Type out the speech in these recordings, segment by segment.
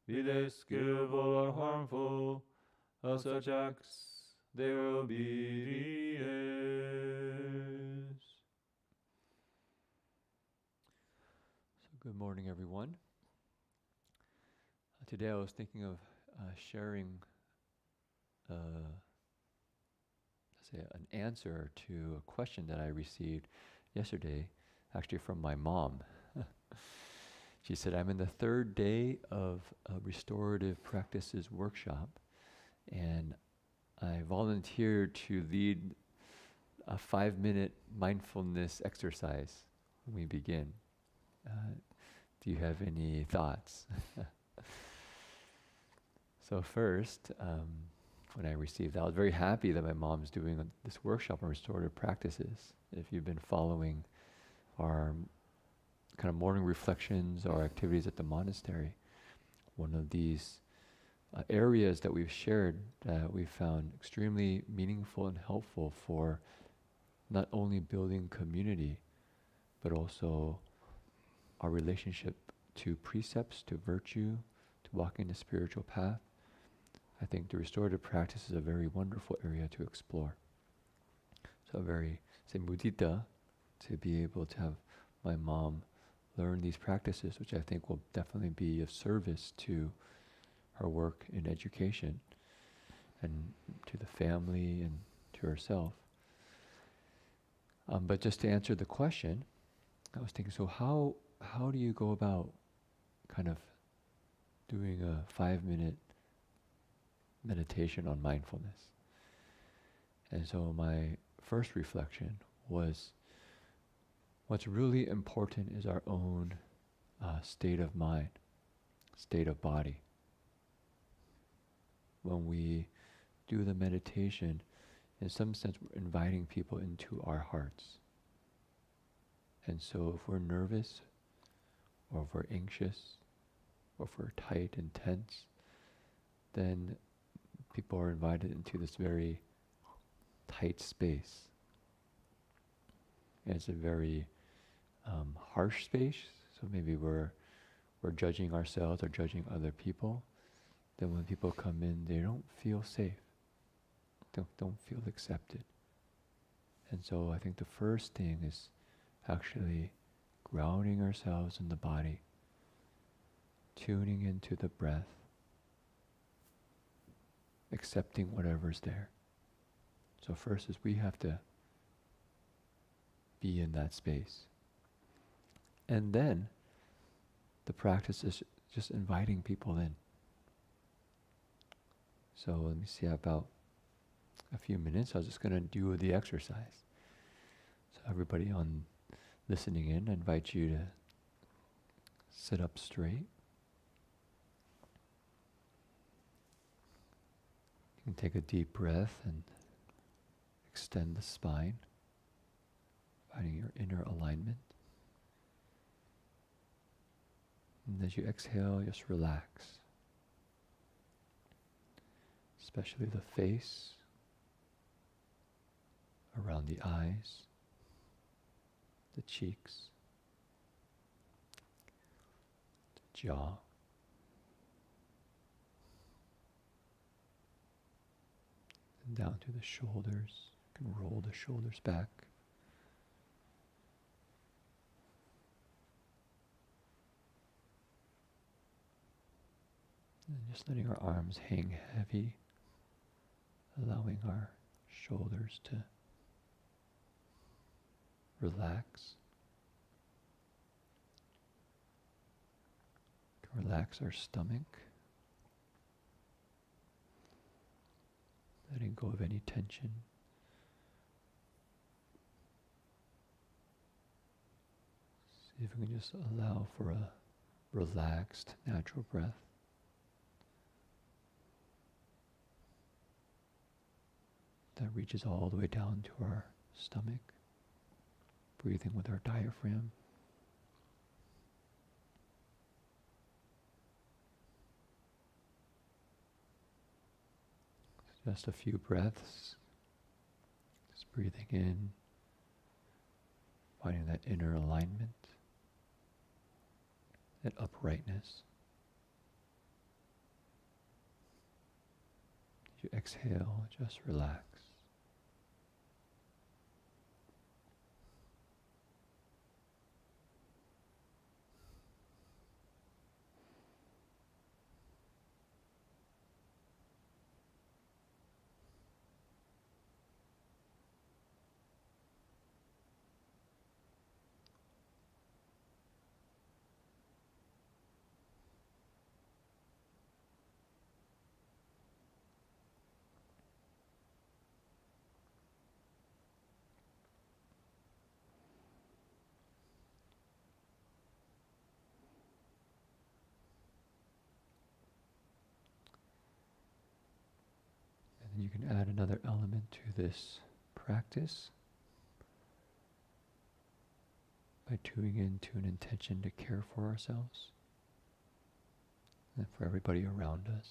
be they skillful or harmful, of such acts they will be the So good morning, everyone. Today I was thinking of sharing an answer to a question that I received yesterday, actually from my mom. She said, I'm in the third day of a restorative practices workshop, and I volunteered to lead a 5-minute mindfulness exercise when we begin. Do you have any thoughts? So first, when I received that, I was very happy that my mom's doing this workshop on restorative practices. If you've been following our kind of morning reflections or activities at the monastery, one of these areas that we've shared that we found extremely meaningful and helpful for not only building community, but also our relationship to precepts, to virtue, to walking the spiritual path. I think the restorative practice is a very wonderful area to explore. So very, say, mudita, to be able to have my mom learn these practices, which I think will definitely be of service to her work in education and to the family and to herself. But just to answer the question, I was thinking, so how do you go about kind of doing a 5-minute meditation on mindfulness? And so my first reflection was, what's really important is our own state of mind, state of body. When we do the meditation, in some sense, we're inviting people into our hearts. And so if we're nervous, or if we're anxious, or if we're tight and tense, then people are invited into this very tight space. And it's a very harsh space, so maybe we're judging ourselves or judging other people. Then when people come in, they don't feel safe, don't feel accepted. And so I think the first thing is actually grounding ourselves in the body, tuning into the breath, accepting whatever's there. So first is we have to be in that space. And then the practice is just inviting people in. So let me see, about a few minutes, I was just going to do the exercise. So everybody on listening in, I invite you to sit up straight. You can take a deep breath and extend the spine, finding your inner alignment. And as you exhale, just relax. Especially the face, around the eyes, the cheeks, the jaw. And down to the shoulders. You can roll the shoulders back. And just letting our arms hang heavy, allowing our shoulders to relax. To relax our stomach, letting go of any tension. See if we can just allow for a relaxed, natural breath. That reaches all the way down to our stomach, breathing with our diaphragm. Just a few breaths, just breathing in, finding that inner alignment, that uprightness. you exhale, just relax. And then you can add another element to this practice by tuning into an intention to care for ourselves and for everybody around us.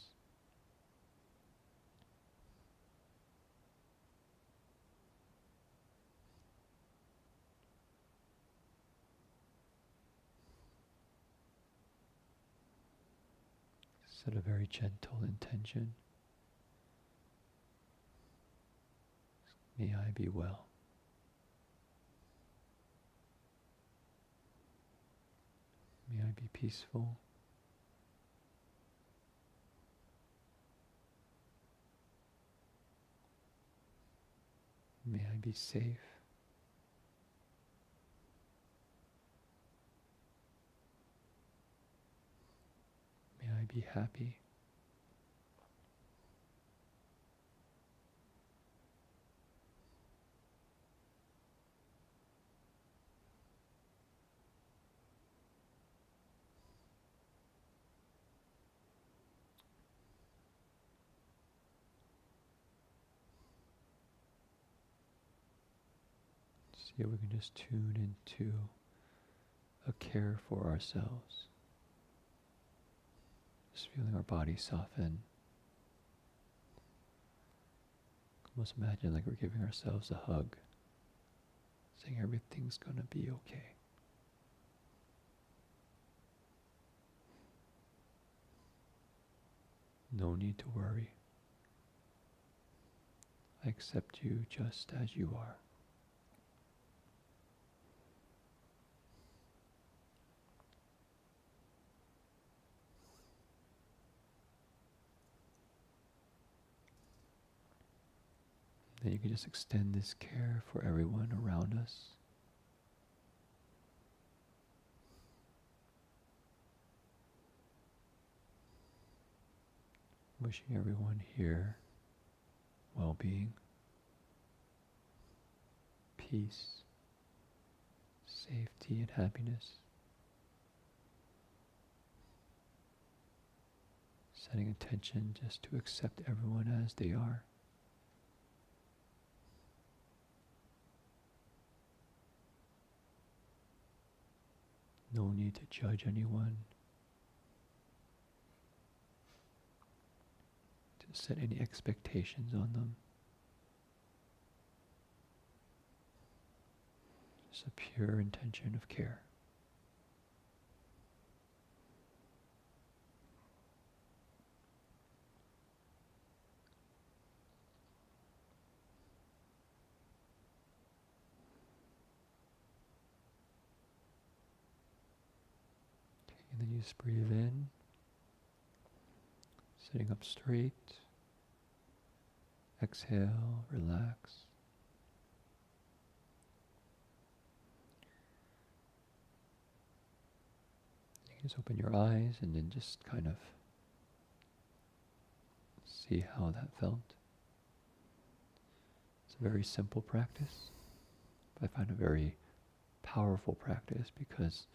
Set a very gentle intention. May I be well. May I be peaceful. May I be safe. May I be happy. See if we can just tune into a care for ourselves. Just feeling our body soften. Almost imagine like we're giving ourselves a hug, saying everything's gonna be okay. No need to worry. I accept you just as you are. Then you can just extend this care for everyone around us. Wishing everyone here well-being, peace, safety, and happiness. Setting attention just to accept everyone as they are. No need to judge anyone, to set any expectations on them. Just a pure intention of care. And then you just breathe in, sitting up straight. Exhale, relax. You can just open your eyes and then just kind of see how that felt. It's a very simple practice, but I find a very powerful practice because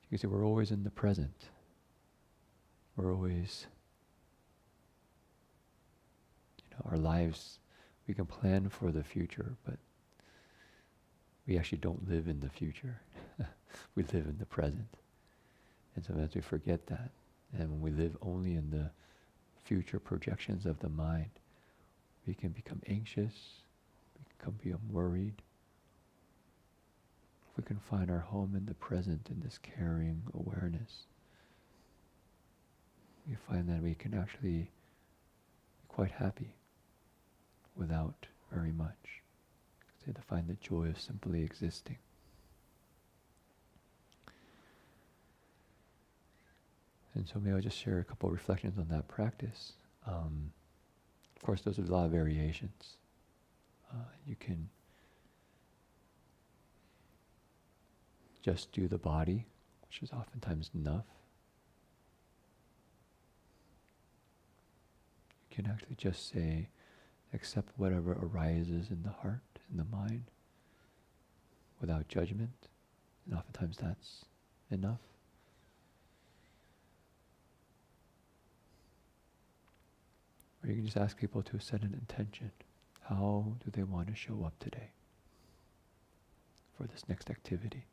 you can see we're always in the present. We're always, our lives, we can plan for the future, but we actually don't live in the future. We live in the present. And sometimes we forget that. And when we live only in the future projections of the mind, we can become anxious, we can become worried. If we can find our home in the present in this caring awareness, we find that we can actually quite happy without very much. They have to find the joy of simply existing. And so maybe I'll just share a couple of reflections on that practice. Of course, there's a lot of variations. You can just do the body, which is oftentimes enough. You can actually just say, accept whatever arises in the heart, in the mind, without judgment. And oftentimes that's enough. Or you can just ask people to set an intention. How do they want to show up today for this next activity?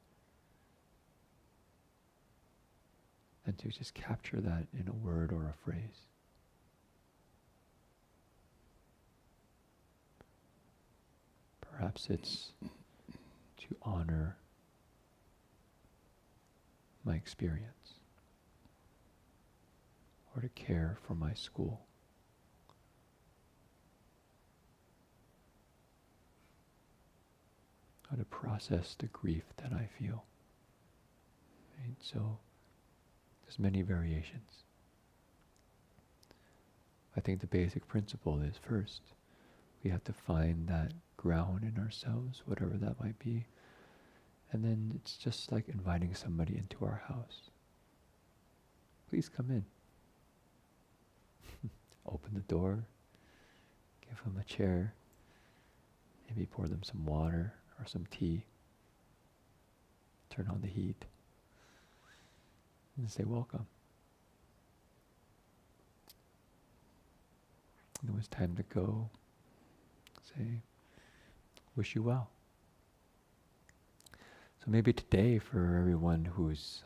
And to just capture that in a word or a phrase. Perhaps it's to honor my experience, or to care for my school. How to process the grief that I feel. Right? So there's many variations. I think the basic principle is, first, we have to find that ground in ourselves, whatever that might be. And then it's just like inviting somebody into our house. Please come in. Open the door, give them a chair, maybe pour them some water or some tea, turn on the heat, and say welcome. And when it's time to go, say, wish you well. So maybe today, for everyone who's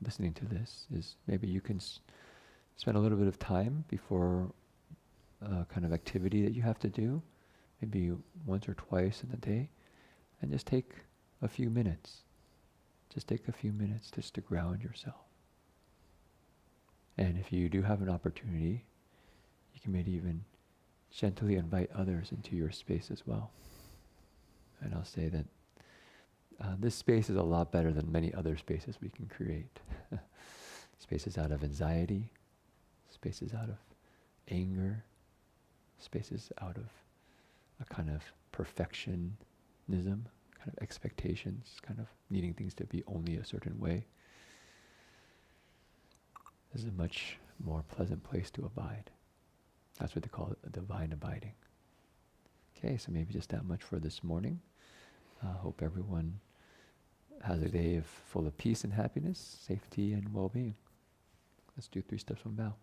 listening to this, is maybe you can spend a little bit of time before a kind of activity that you have to do, maybe once or twice in the day, and just take a few minutes. Just take a few minutes just to ground yourself. And if you do have an opportunity, you can maybe even gently invite others into your space as well. And I'll say that this space is a lot better than many other spaces we can create. Spaces out of anxiety, spaces out of anger, spaces out of a kind of perfectionism, kind of expectations, kind of needing things to be only a certain way. This is a much more pleasant place to abide. That's what they call it, a divine abiding. Okay, so maybe just that much for this morning. Hope everyone has a day full of peace and happiness, safety and well-being. Let's do 3 steps from bow.